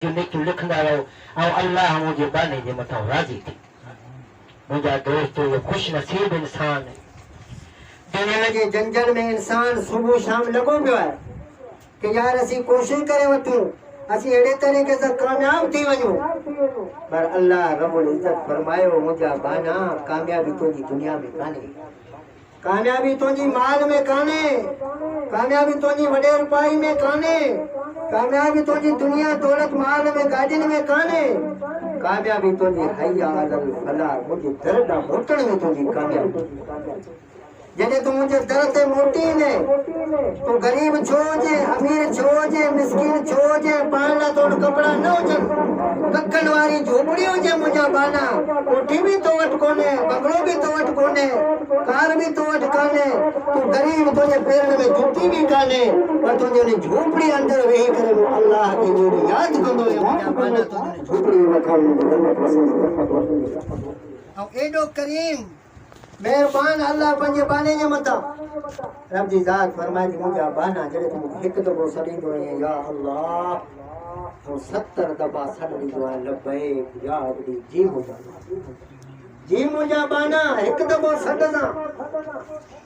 जो लिखंदा रहो ऐं अल्लाह मुंहिंजे बाने जे मथां राज़ी थी। मुंहिंजा दोस्त इहो ख़ुशि नसीब इंसान दुनिया जे जंजल में इंसान सुबुह शाम लॻो पियो आहे कि यार असीं कोशिशि करे वठूं, असीं अहिड़े तरीक़े सां कामयाब थी वञूं, पर अल्लाह रब्बुल इज़्ज़त फरमायो मुंहिंजा बाना कामयाबी तुंहिंजी दुनिया में कान्हे, कामयाबी तुंहिंजी माल में कान्हे, कामयाबी तुंहिंजी वॾे रुपाई में कान्हे, कामयाबी तुंहिंजी दुनिया दौलत माल में गाॾियुनि में कान्हे, कामयाबी तुंहिंजी हया अलल फलाह मुंहिंजे दर ॾांहुं मोटण में तुंहिंजी कामयाबी। जॾहिं तूं मुंहिंजे दर ते मोटी ने, तूं ग़रीब छो हुजे, अमीर छो हुजे, मिसकीन छो हुजे, पाइण लाइ तोड़ कपिड़ा न हुजनि, कखनि वारी झोपड़ी हुजे मुंहिंजा बाना, कोठी बि तो वटि कोन्हे, बंगलो बि तो वटि कोन्हे, कार बि तो वटि कान्हे, तूं ग़रीब, तुंहिंजे पेरनि में जुती बि कान्हे, पर तुंहिंजी उन झोपड़ी अंदरि वेही करे मूं अल्लाह खे ॾोड़ी यादि कंदो हुयो मुंहिंजा बाना तुंहिंजी झोपड़ी ऐं एॾो करीम मेहरबान अल्लाह पंहिंजे बाने जे मथां। रब जी ज़ात फरमाए थी मुंहिंजा बाना जॾहिं तूं हिकु दफ़ो सॾींदो आहीं या अल्लाह, तूं 70 दफ़ा सॾींदो आहे लबैक या अब्दी, जी मुंहिंजा बाना, हिकु दफ़ो सॾंदा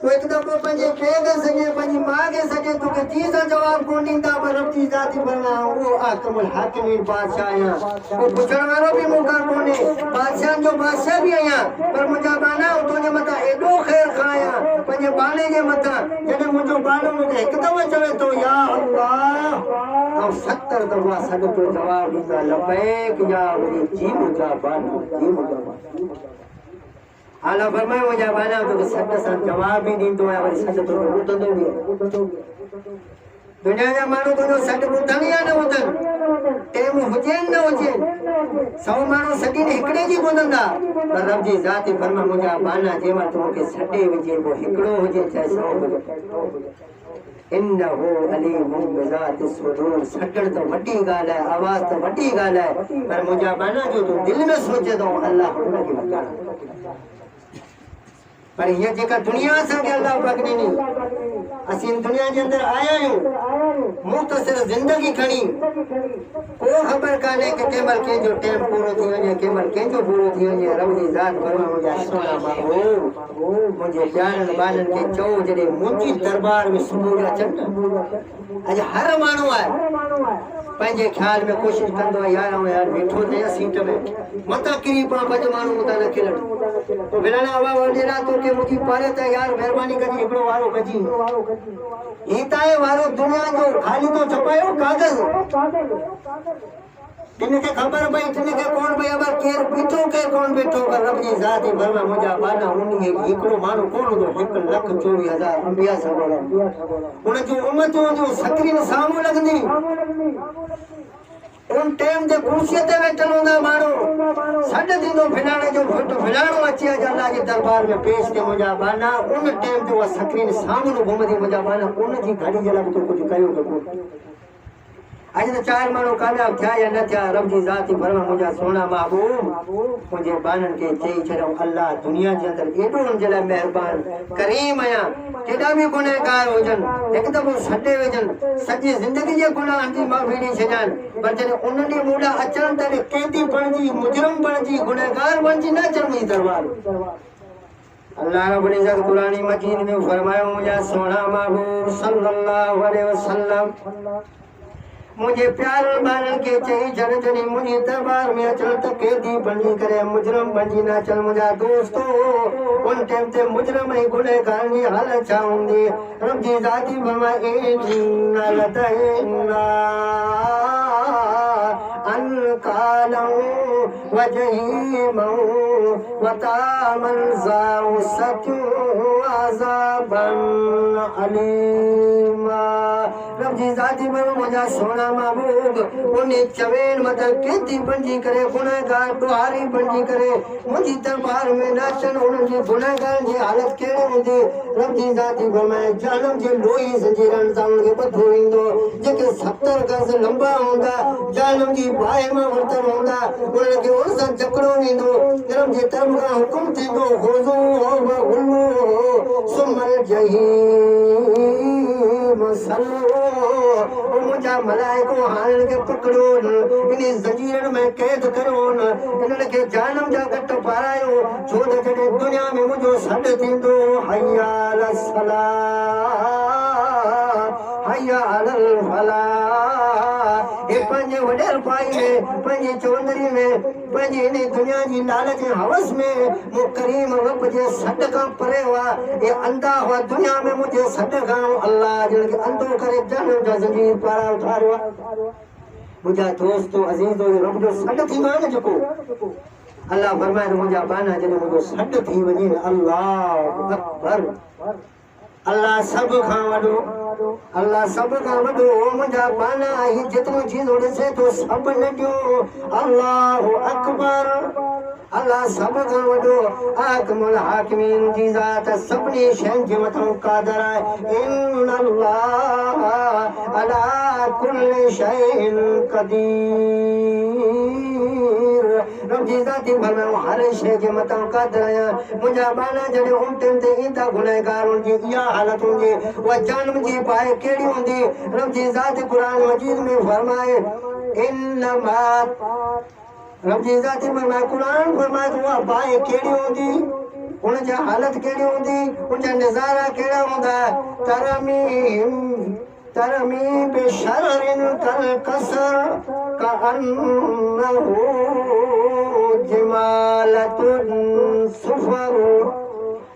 तूं हिकु दफ़ो पंहिंजे पीउ खे सॼे, पंहिंजी माउ खे सॼे, तोखे जी सां जवाबु कोन ॾींदा, पर रब जी ज़ात फरमाए उहो आकमुल हाकिमीन बादशाह आहियां, उहो पुछण वारो बि मूंखां कोन्हे, बादशाहनि जो बादशाह बि आहियां, पर मुंहिंजा बाना तुंहिंजे मथां एॾो ख़ैर खां आहियां पंहिंजे बाने जे मथां, जॾहिं मुंहिंजो बानो मूंखे हिकु दफ़ो चवे थो या अल्लाह, 70 दफ़ा सॾ पियो जवाबु ॾींदो आहे लबैक या अब्दी, जी मुंहिंजा बाना, जी मुंहिंजा बाना। आला फरमाए मुंहिंजा बाना तोखे सॾ सां जवाब बि ॾींदो आहे, वरी सॾ तोखे ॿुधंदो बि आहे। दुनिया जा माण्हू तुंहिंजो सॾ ॿुधनि या न ॿुधनि, टेम हुजे न हुजे, 100 माण्हू सॾीनि हिकिड़े जी ॿुधंदा, पर रब जी ज़ात फरमाए मुंहिंजा बाना जंहिं महिल तूं मूंखे सॾे विझे, पोइ हिकिड़ो हुजे चाहे 100 हुजे, इन्नहु अलीमुम बिज़ाति सुदूर, सॾण त वॾी ॻाल्हि आहे, आवाज़ त वॾी ॻाल्हि आहे, पर मुंहिंजा बाना जो तूं दिलि में सोचे थो अल्लाह हुनखे वॼाए। पर हीअ जेका दुनिया असांखे अल्लाह पाक ॾिनी, असीं दुनिया जे अंदरि आया आहियूं मुख़्तसिर ज़िंदगी खणी, को ख़बर कान्हे कि कंहिं महिल कंहिंजो टाइम पूरो थी वञे, कंहिं महिल कंहिंजो पूरो थी वञे। रब जी ज़ात फरमाए मुंहिंजा सोना महबूब, मुंहिंजे प्यारनि ॿारनि खे चओ जॾहिं मुंहिंजी दरबार में सुबुह जा चंड, अॼु हर माण्हू आहे पंहिंजे ख़्याल में कोशिशि कंदो आहे यार यार वेठो थिए सीट में, मथां किरी पा 5 माण्हू मथां न खिलनि, पोइ भेण आवाज़ वॾेरा तोखे मुंहिंजी पारे त यार महिरबानी करी हिकिड़ो वारो कजी, हीअ त आहे वारो दुनिया जो, ख़ाली तो छपायो कागज़, तिनखे ख़बर पई तिनखे कोन पई ख़बर केरु बीठो केरु कोन बीठो, पर रब जी ज़ात फरमाए मुंहिंजा बाना उन हिकिड़ो माण्हू कोन हूंदो, 1,24,000 अंबिया सां उन जूं उम्मतूं जूं सक्रीन साम्हूं लॻंदी, उन टाइम ते कुर्सीअ ते वेठल हूंदा माण्हू, सॾ थींदो फिलाणे जो पुटु फिलाणो अची अल्लाह जे दरबार में पेश थिए मुंहिंजा बाना, उन टाइम ते उहा सक्रीन साम्हूं घुमंदी मुंहिंजा बाना, उन जी घड़ी जे लाइ तूं कुझु कयो त कोन। अॼु त 4 माण्हू कामयाब थिया या न थिया, रब जी ज़ात फरमाए मुंहिंजा सोना महबूब मुंहिंजे बाननि खे चई छॾियो अल्लाह दुनिया जे अंदरि एॾो उन जे लाइ महिरबान करीम आहियां, केॾा बि गुनहगार हुजनि हिकु दफ़ो सॾे विझनि, सॼी ज़िंदगी जे गुनाहनि जी माफ़ी ॾेई छॾनि, पर जॾहिं उन ॾींहुं मूंॾा अचनि तॾहिं कैदी बणिजी, मुजरिम बणिजी, गुनहगार बणिजी न अचनि मुंहिंजी दरबार। अल्लाह रब्बुल इज़्ज़त क़ुरान मजीद में फरमायो मुंहिंजा सोना महबूब सल्लल्लाहु अलैहि वसल्लम मुंहिंजे प्यारनि ॿारनि खे चई छॾ जॾहिं मुंहिंजी दरबार में अचनि त कैदी बणिजी करे मुजरिम बणिजी न अचनि। मुंहिंजा दोस्तो उन टाइम ते मुजरिम ऐं गुनहगारनि जी हालत छा हूंदी, रब जी ज़ात फरमाए इन्ना लदैना अनकालहु वजहीमहु वतामन ज़ाउसतु अज़ाबन अलीमा। रब जी ज़ात फरमाए मुंहिंजा सोना महबूब उन चवेन मथां कैदी बणिजी करे गुनहगार ॾोहारी बणिजी करे मुंहिंजी दरबार में न अचनि, उन्हनि जी गुनहगारनि जी हालत कहिड़ी हूंदी। रब जी ज़ात फरमाए जहन्नम जी लोही ज़ंजीरनि सां उनखे ॿधो वेंदो, जेके 70 गज़ लंबा हूंदा, जहन्नम जी बाहि मां वरितल हूंदा, उन्हनि खे उन सां जकड़ो वेंदो। रब जे तरफ़ खां हुकुम थींदो हुज़ू व गुलू सुमल जहीम सल्लो ओ मुझा मलाइको हाण के पकड़ो इन जंजीरन में कैद करो इन्हनि खे जानम जा घट पारायो छो त जॾहिं दुनिया में मुंहिंजो सॾु थींदो हय्या अल सलाह हय्या अल फलाह हे पंहिंजे वॾेर पाई में पंहिंजी चौधरी में पंहिंजी इन दुनिया जी लालच हवस में मूं करीम रब जे सॾ खां परे हुआ हे अंधा हुआ दुनिया में मुंहिंजे सॾ खां अल्लाह जिन खे अंधो करे जनम जा ज़ंजीर पारां उथारियो मुझा दोस्तों अजीजों रब जो सॾ थींदो आहे न जेको अल्लाह फरमाए मुंहिंजा बाना जॾहिं मुंहिंजो सॾ थी वञे अल्लाह अकबर अल्लाह सब खां वॾो अल्लाह सब खां वॾो मुंहिंजा बाना ही जेतिरो चीज़ो ॾिसे थो सभु नंढियो अल्लाह अकबर अल्लाह सब खां वॾो आकमुल हाकिमीन जी ज़ात सभिनी शयुनि जे मथां क़ादिर आहे इन अल्लाह अला कुल्लि शैइन क़दीर रब जी ज़ाती फरमायो हर शइ जे मथां क़ादिर आहियां मुंहिंजा बाना जॾहिं उमटनि ते ईंदा गुनहगार जी इहा हालत हूंदी उहा जानम जी पाए कहिड़ी हूंदी रब जी ज़ात क़ुरान मजीद में फरमाए इन्नमा रब जी ज़ाती फरमाए क़ुरान फरमाए उहा पाए कहिड़ी हूंदी उन जा हालत कहिड़ी हूंदी उन जा नज़ारा कहिड़ा हूंदा तरमीम बिशररिन कल कसर कअन्नहु जिमालतुन सुफर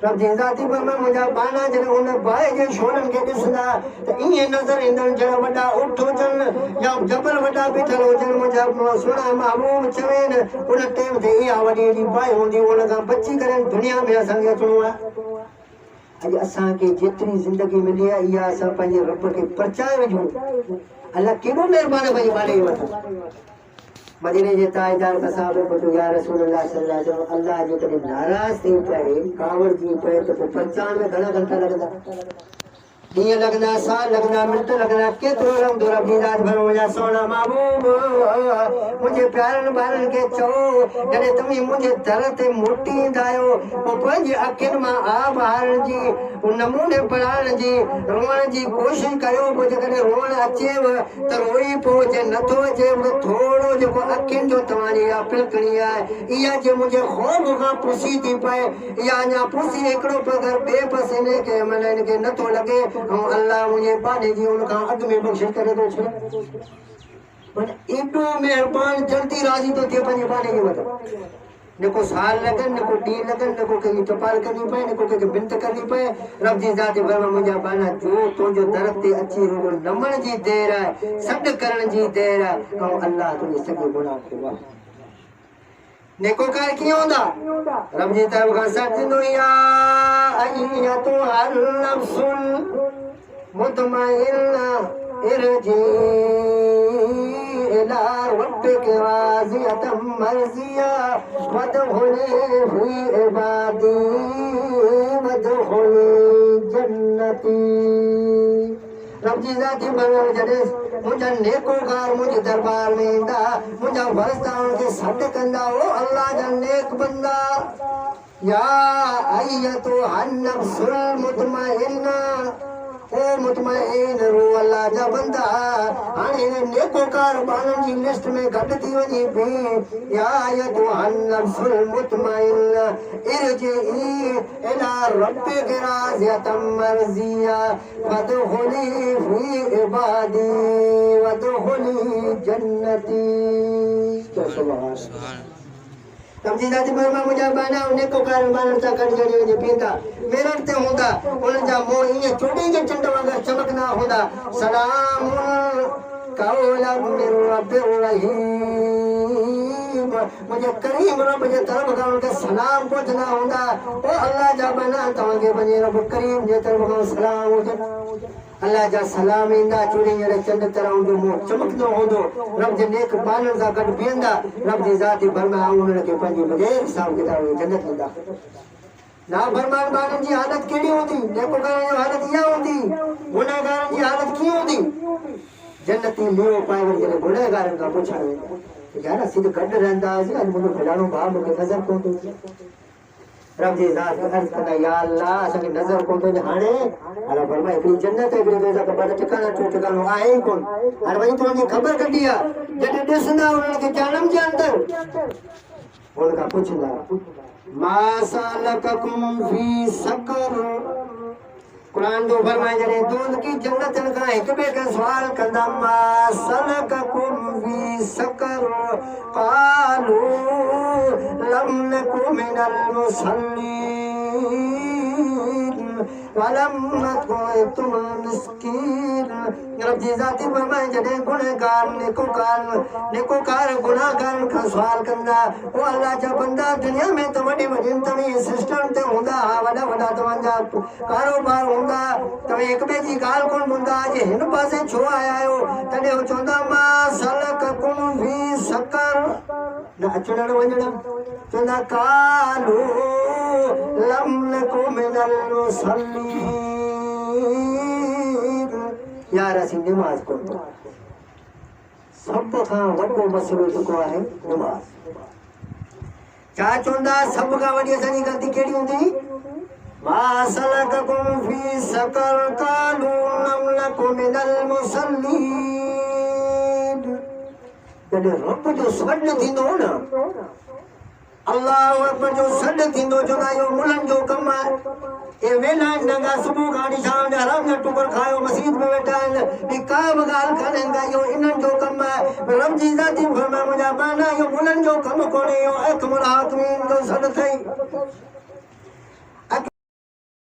रब जी ज़ाती फरमाए मुंहिंजा बाना जॾहिं उन बाहि जे शोलनि खे ॾिसंदा त ईअं नज़र ईंदनि जहिड़ा वॾा ऊठ हुजनि या जबल वॾा बीठल हुजनि मुंहिंजा सुहिणा महबूब चवेनि उन टाइम ते इहा वॾी एॾी बाहि हूंदी उन खां बची करे दुनिया में असांखे अचिणो आहे अॼु असांखे जेतिरी ज़िंदगी मिली आहे इहा असां पंहिंजे रब खे परचाए विझूं अल्लाह केॾो महिरबानी पंहिंजे बाने जे मथां मदीने जे ताजदार का साहब पुछो या रसूल अल्लाह सल्लल्लाहु अलैहि वसल्लम अल्लाह जो कॾहिं नाराज़ थी पए कावड़ जी पए त पोइ परचाइण में घणा घंटा लॻंदा ॾींहं लॻंदा साल लॻंदा मिंट लॻंदा केतिरो लॻंदो रब जी ज़ात भरो मुंहिंजा सुहिणा महबूब मुंहिंजे प्यारनि ॿारनि खे चओ जॾहिं तव्हीं मुंहिंजे दर ते मोटी ईंदा आहियो पोइ पंहिंजी अखियुनि मां आब हारण जी नमूने पढ़ाइण जी रोअण जी कोशिशि करियो पोइ जेकॾहिं रोअण अचेव त रोई पोइ जे नथो अचे थोरो जेको अखियुनि जो तव्हांजी इहा पिलकणी आहे इहा जे मुंहिंजे ख़ौफ़ खां पुसी थी पए इहा अञा पुसी हिकिड़ो पगर ॿिए पासे हिन खे माना हिन खे नथो लॻे अल्लाह मुझे बाने जी उनका अग में बख्शिश करे दो छे पर एडो मेहरबान जल्दी राजी तो थे पंजे बाने के मतलब न को साल लगन न को डी लगन न को कहीं टपाल करनी पए न को के बिनत करनी पए रब जी ज़ात फरमा मुझा बाना जो तो जो दरख्त ते अच्छी रो नमण जी देर है सद करण जी देर है और अल्लाह तुझे सगे गुनाह को माफ नेकोकार की होंदा रब जी तरफ का सजनो या अय्यतु अन नफ्सुल मुतमइन्ना इरजी इला रब्बिक राज़ियतम मर्ज़िया वदखुली फी इबादी वदखुली जन्नती रब जी ज़ाती फरमाए जॾहिं मुंहिंजा नेकोकार मुंहिंजे दरबार में ईंदा मुंहिंजा फरिश्ता उनखे सॾु कंदा ओ अल्लाह जा नेक बंदा या अय्यतु अन नफ्सुल मुतमइन्ना ओ मुतमइन रो अल्लाह जा बंदा हाणे नेकोकार बाननि जी लिस्ट में घटि थी वञे पई या अय्यतु अन नफ्सुल मुतमइन्ना इरजी इला रब्बिक राज़ियतम मर्ज़िया वदखुली फी इबादी वदखुली जन्नती सुभान तब जी ज़ाती फरमा मुंहिंजा बाना नेकोकार बाननि सां गॾु जॾहिं वञी पींदा मेरठ ते हूंदा उन्हनि जा मुंहुं ईअं चोॾे जे चंड वांगुरु चमकंदा हूंदा सलाम कौलन मिन रब्बिर रहीम मुझे करीम रब जे तरफ खां उनखे सलाम पहुचंदा हूंदा ओ अल्लाह जा बाना तव्हांखे पंहिंजे रब करीम जे तरफ खां सलाम हुजनि अल्लाह जा सलाम ईंदा चोरी जहिड़े चंड तरह हूंदो मुंहुं चमकंदो हूंदो रब जे नेक बाननि सां गॾु बीहंदा रब जी ज़ाती फरमाए उन्हनि खे पंहिंजी बग़ैर हिसाब किताब जन्नत ॾींदा नाफरमान बाननि जी हालत कहिड़ी हूंदी नेकोकारनि जी हालत इहा हूंदी गुनहगारनि जी हालत कीअं हूंदी जन्नती लीओ पाए वरी जॾहिं गुनहगारनि खां पुछण वेंदा यार असीं त गॾु रहंदा हुआसीं अॼु मुंहिंजो फलाणो भाउ मूंखे नज़र कोन थो अचे रब जी ज़ात अर्ज़ कंदा या अल्लाह असांखे नज़र कोन थो हाणे अल्लाह फरमाए हिकिड़ी जन्नत हिकिड़ी दोज़ख ॿ ठिकाना टियों ठिकानो आहे ई कोन हाणे वञी तुंहिंजी ख़बर कढी आहे जॾहिं ॾिसंदा उन्हनि खे जानम जे अंदरि उन खां पुछंदा मा सलककुम फी सक़र कुरान जो फरमाए जॾहिं दोज़ख की जन्नतनि खां हिक ॿिए खे सुवाल कंदा मा सलककुम फी सक़र क़ालू लम नकु मिनल मुसल्लीन वलम नतुम मिस्कीन रब जी ज़ाती फरमाए जॾहिं गुनहगार नेकोकार गुनाहगारनि खां सुवाल कंदा ओ अल्लाह जा बंदा दुनिया में त वॾी वॾियुनि तव्हीं सिस्टम ते हूंदा वॾा वॾा तव्हांजा कारोबार हूंदा तव्हीं हिक ॿिए जी ॻाल्हि कोन ॿुधंदा अॼु हिन पासे छो आया आहियो तॾहिं हू चवंदा मा सलककुम फी सक़र न अचण न वञण चवंदा कालू लम नकु मिनल मुसल्लीन यार असीं निमाज़ कोन सब खां वॾो मसइलो जेको आहे निमाज़ छा चवंदा सभ खां वॾी असांजी ग़लती कहिड़ी हूंदी मा सलककुम फी सक़र क़ालू लम नकु मिनल मुसल्लीन जॾहिं रब जो सॾु थींदो न अल्लाह अकबर जो सॾु थींदो चवंदा इहो मुलनि जो कमु आहे ये वेला नंगा सुबह का शाम जा हराम जा टुकर खायो मस्जिद में बैठा आहिनि ॿी का बि ॻाल्हि कान्हे इहो इन्हनि जो कमु आहे रब जी ज़ाती फरमाए मुंहिंजा बाना इहो मुलनि जो कमु कोन्हे इहो अखमुल हाकिमीन जो सॾु अथई